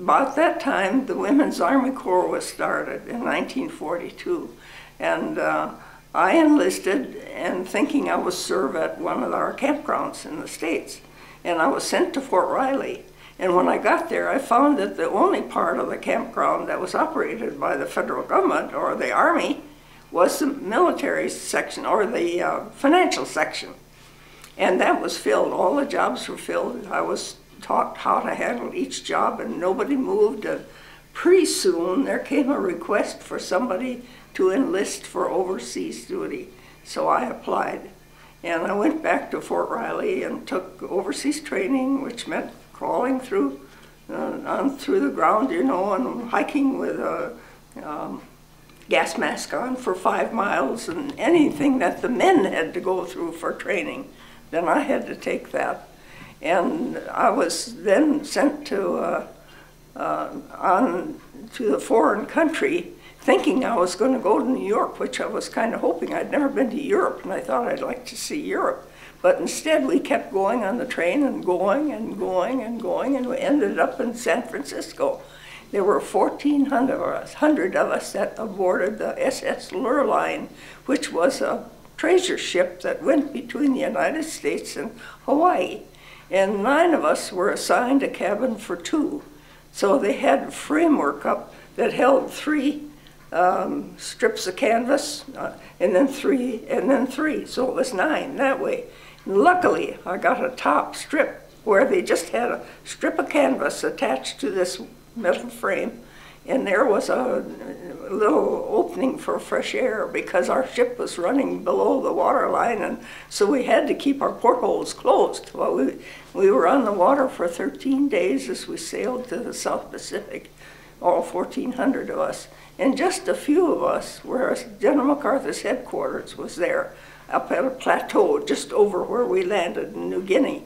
about that time, the Women's Army Corps was started in 1942. And I enlisted and thinking I would serve at one of our campgrounds in the States. And I was sent to Fort Riley. And when I got there, I found that the only part of the campground that was operated by the federal government or the Army was the military section or the financial section. And that was filled. All the jobs were filled. I was taught how to handle each job and nobody moved. And pretty soon there came a request for somebody to enlist for overseas duty. So I applied. And I went back to Fort Riley and took overseas training, which meant crawling through the ground, you know, and hiking with a gas mask on for 5 miles and anything that the men had to go through for training. Then I had to take that. And I was then sent to the foreign country, thinking I was going to go to New York, which I was kind of hoping. I'd never been to Europe, and I thought I'd like to see Europe. But instead, we kept going on the train and going and going and going, and we ended up in San Francisco. There were 1,400 of us that boarded the SS Lurline, which was a treasure ship that went between the United States and Hawaii. And 9 of us were assigned a cabin for 2. So they had a framework up that held 3 strips of canvas, and then 3, and then 3. So it was 9 that way. And luckily, I got a top strip where they just had a strip of canvas attached to this metal frame, and there was a little opening for fresh air because our ship was running below the water line, and so we had to keep our portholes closed. Well, we were on the water for 13 days as we sailed to the South Pacific, all 1,400 of us. And just a few of us, whereas General MacArthur's headquarters was there, up at a plateau just over where we landed in New Guinea.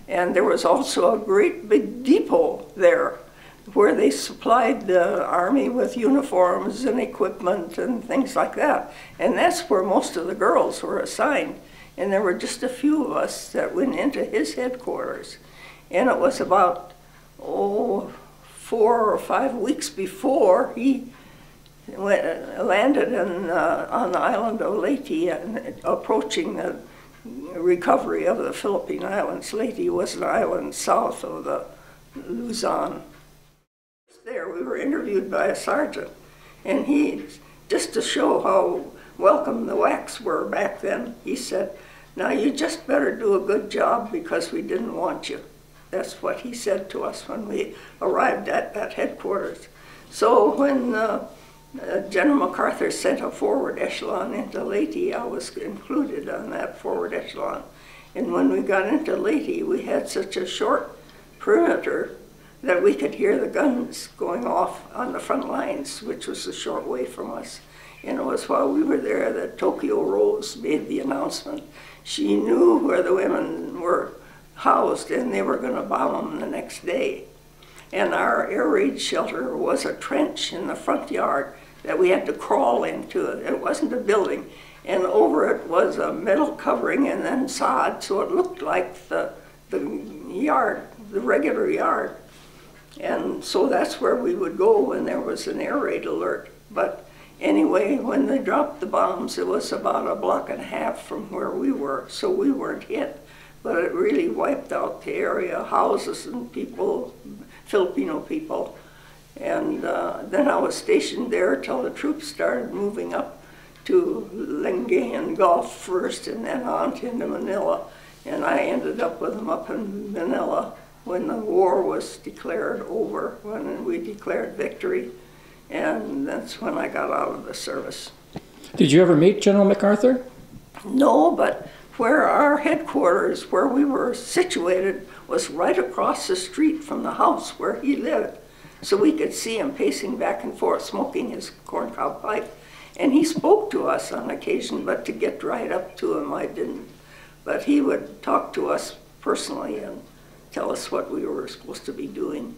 And there was also a great big depot there where they supplied the Army with uniforms and equipment and things like that. And that's where most of the girls were assigned. And there were just a few of us that went into his headquarters. And it was about, 4 or 5 weeks before he landed on the island of Leyte and approaching the recovery of the Philippine Islands. Leyte was an island south of the Luzon. There we were interviewed by a sergeant, and he, just to show how welcome the WACs were back then, he said, "Now you just better do a good job because we didn't want you." That's what he said to us when we arrived at headquarters. So when General MacArthur sent a forward echelon into Leyte, I was included on that forward echelon. And when we got into Leyte, we had such a short perimeter that we could hear the guns going off on the front lines, which was a short way from us. And it was while we were there that Tokyo Rose made the announcement. She knew where the women were housed, and they were going to bomb them the next day. And our air raid shelter was a trench in the front yard that we had to crawl into. It wasn't a building. And over it was a metal covering and then sod, so it looked like the yard, the regular yard. And so that's where we would go when there was an air raid alert. But anyway, when they dropped the bombs, it was about 1.5 blocks from where we were, so we weren't hit. But it really wiped out the area, houses and people, Filipino people. And then I was stationed there till the troops started moving up to Lingayen Gulf first and then on into Manila. And I ended up with them up in Manila when the war was declared over, when we declared victory. And that's when I got out of the service. Did you ever meet General MacArthur? No, but where our headquarters, where we were situated, was right across the street from the house where he lived. So we could see him pacing back and forth, smoking his corncob pipe. And he spoke to us on occasion, but to get right up to him, I didn't. But he would talk to us personally and tell us what we were supposed to be doing.